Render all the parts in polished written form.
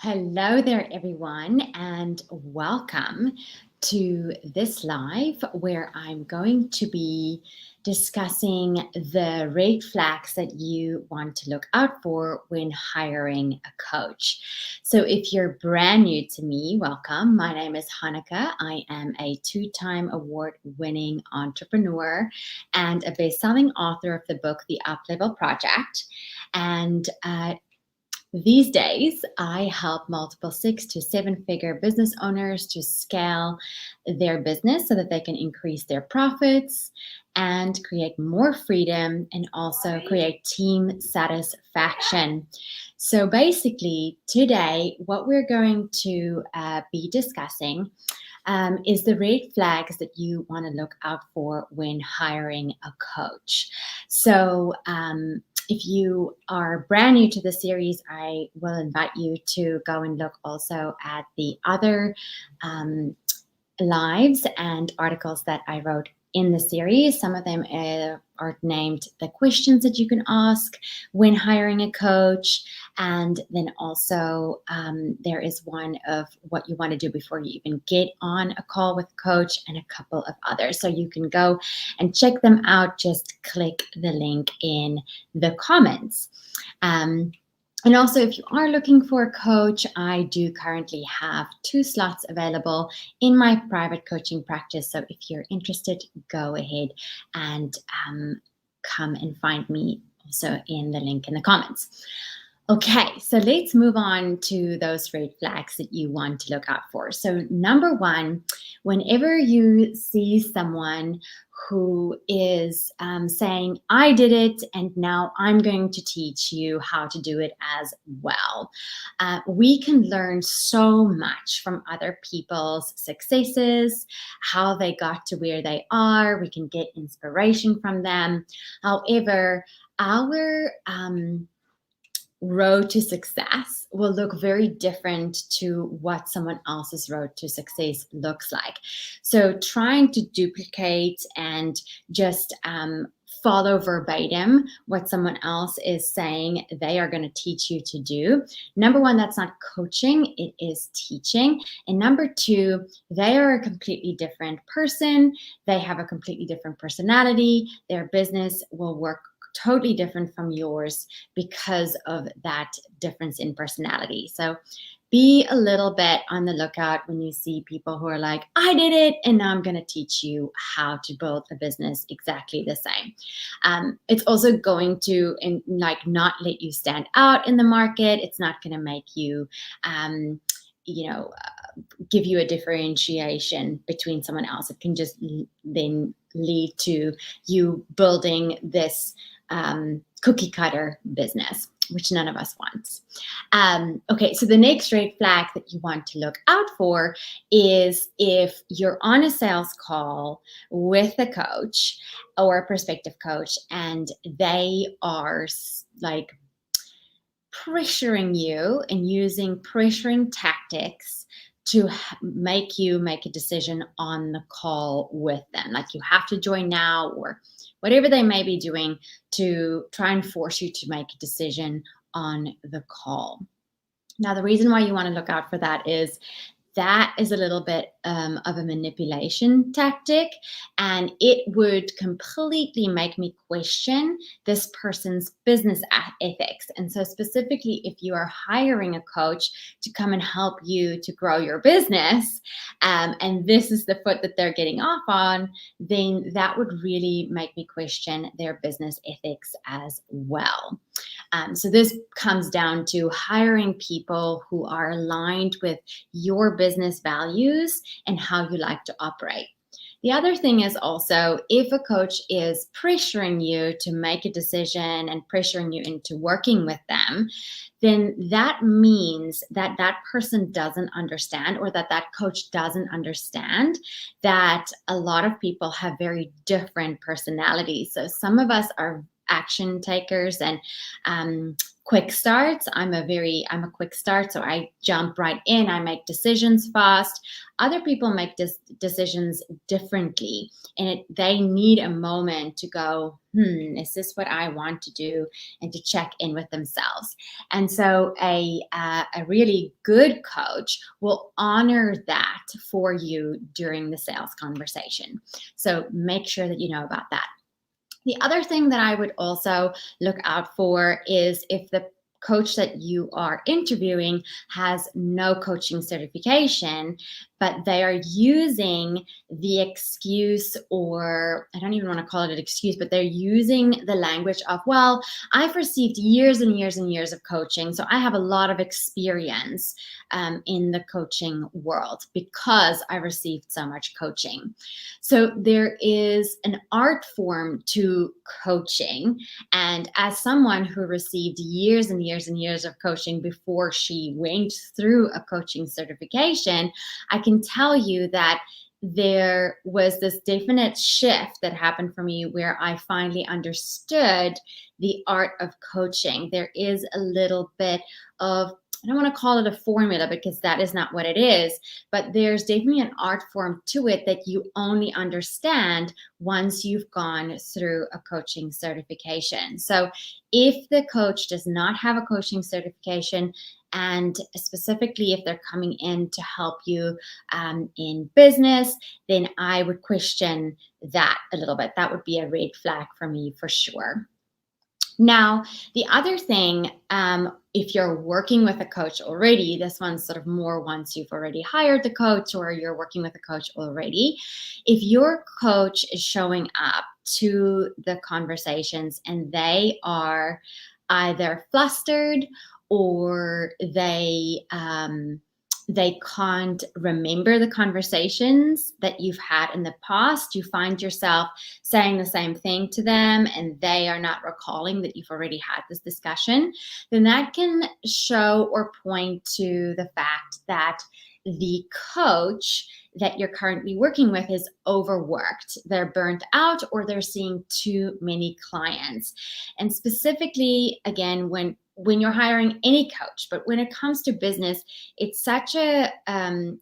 Hello there, everyone, and welcome to this live where I'm going to be discussing the red flags that you want to look out for when hiring a coach. So, if you're brand new to me, welcome. My name is Hanneke. I am a two-time award-winning entrepreneur and a best-selling author of the book The Uplevel Project. And these days, I help multiple 6 to 7 figure business owners to scale their business so that they can increase their profits and create more freedom and also create team satisfaction. So, basically, today, what we're going to be discussing is the red flags that you want to look out for when hiring a coach. So, if you are brand new to the series, I will invite you to go and look also at the other lives and articles that I wrote in the series. Some of them are named the questions that you can ask when hiring a coach. And then also there is one of what you want to do before you even get on a call with a coach and a couple of others. So you can go and check them out. Just click the link in the comments. And also, if you are looking for a coach, I do currently have 2 slots available in my private coaching practice. So if you're interested, go ahead and come and find me also in the link in the comments. Okay, so let's move on to those red flags that you want to look out for. So, number one, whenever you see someone who is saying, I did it and now I'm going to teach you how to do it as well. We can learn so much from other people's successes, how they got to where they are. We can get inspiration from them. However, our road to success will look very different to what someone else's road to success looks like. So trying to duplicate and just follow verbatim what someone else is saying they are going to teach you to do. Number one, that's not coaching, it is teaching. And number two, they are a completely different person. They have a completely different personality. Their business will work totally different from yours because of that difference in personality. So be a little bit on the lookout when you see people who are like, I did it, and now I'm going to teach you how to build a business exactly the same. It's also going to not let you stand out in the market. It's not going to make you, give you a differentiation between someone else. It can just then lead to you building this cookie cutter business, which none of us wants. Okay, so the next red flag that you want to look out for is if you're on a sales call with a coach or a prospective coach and they are like pressuring you and using pressuring tactics to make you make a decision on the call with them. Like you have to join now or whatever they may be doing to try and force you to make a decision on the call. Now, the reason why you want to look out for that is a little bit of a manipulation tactic, and it would completely make me question this person's business ethics. And so specifically, if you are hiring a coach to come and help you to grow your business, and this is the foot that they're getting off on, then that would really make me question their business ethics as well. So this comes down to hiring people who are aligned with your business values and how you like to operate. The other thing is also if a coach is pressuring you to make a decision and pressuring you into working with them, then that means that that person doesn't understand, or that coach doesn't understand that a lot of people have very different personalities. So some of us are action takers and quick starts. I'm a quick start, so I jump right in. I make decisions fast. Other people make decisions differently, and they need a moment to go, is this what I want to do, and to check in with themselves. And so a really good coach will honor that for you during the sales conversation. So make sure that you know about that. The other thing that I would also look out for is if the coach that you are interviewing has no coaching certification, but they are using the excuse, or I don't even want to call it an excuse, but they're using the language of, well, I've received years and years and years of coaching, so I have a lot of experience in the coaching world because I received so much coaching. So there is an art form to coaching. And as someone who received years and years and years of coaching before she went through a coaching certification, I can tell you that there was this definite shift that happened for me where I finally understood the art of coaching. There is a little bit of, I don't want to call it a formula because that is not what it is, but there's definitely an art form to it that you only understand once you've gone through a coaching certification. So if the coach does not have a coaching certification, and specifically if they're coming in to help you in business, then I would question that a little bit. That would be a red flag for me for sure. Now, the other thing, if you're working with a coach already, this one's sort of more once you've already hired the coach or you're working with a coach already. If your coach is showing up to the conversations and they are either flustered or they can't remember the conversations that you've had in the past, you find yourself saying the same thing to them and they are not recalling that you've already had this discussion, then that can show or point to the fact that the coach that you're currently working with is overworked. They're burnt out or they're seeing too many clients. And specifically, again, when you're hiring any coach, but when it comes to business, it's such a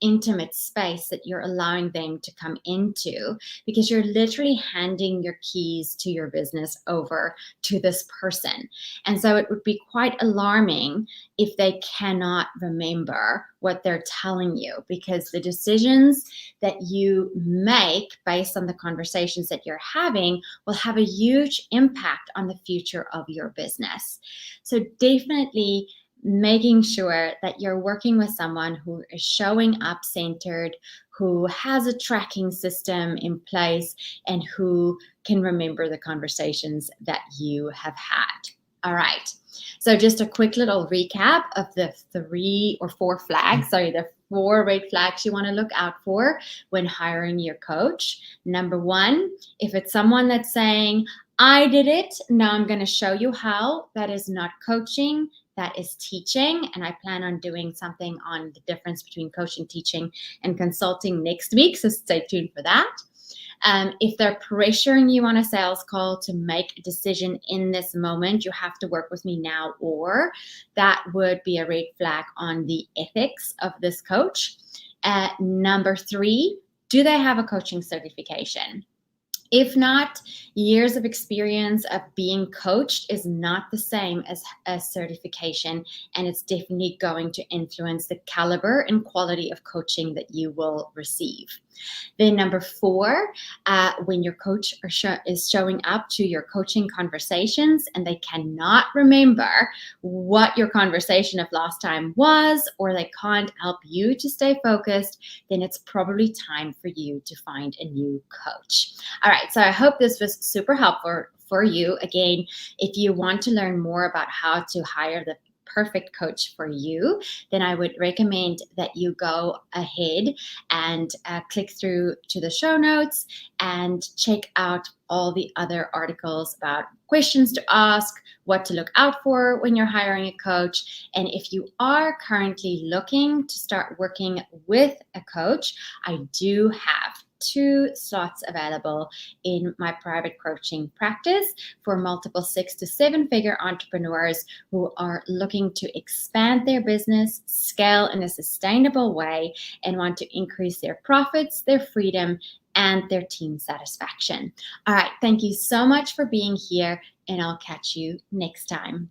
intimate space that you're allowing them to come into, because you're literally handing your keys to your business over to this person. And so it would be quite alarming if they cannot remember what they're telling you, because the decisions that you make based on the conversations that you're having will have a huge impact on the future of your business. So definitely making sure that you're working with someone who is showing up centered, who has a tracking system in place, and who can remember the conversations that you have had. All right. So just a quick little recap of the 4 red flags you want to look out for when hiring your coach. Number 1, if it's someone that's saying, I did it, now I'm going to show you how, that is not coaching, that is teaching. And I plan on doing something on the difference between coaching, teaching, and consulting next week. So stay tuned for that. If they're pressuring you on a sales call to make a decision in this moment, you have to work with me now, or that would be a red flag on the ethics of this coach. Number 3, do they have a coaching certification? If not, years of experience of being coached is not the same as a certification, and it's definitely going to influence the caliber and quality of coaching that you will receive. Then number 4, when your coach is showing up to your coaching conversations and they cannot remember what your conversation of last time was, or they can't help you to stay focused, then it's probably time for you to find a new coach. All right, so I hope this was super helpful for you. Again, if you want to learn more about how to hire the perfect coach for you, then I would recommend that you go ahead and click through to the show notes and check out all the other articles about questions to ask, what to look out for when you're hiring a coach. And if you are currently looking to start working with a coach, I do have 2 slots available in my private coaching practice for multiple 6 to 7 figure entrepreneurs who are looking to expand their business, scale in a sustainable way, and want to increase their profits, their freedom, and their team satisfaction. All right, thank you so much for being here, and I'll catch you next time.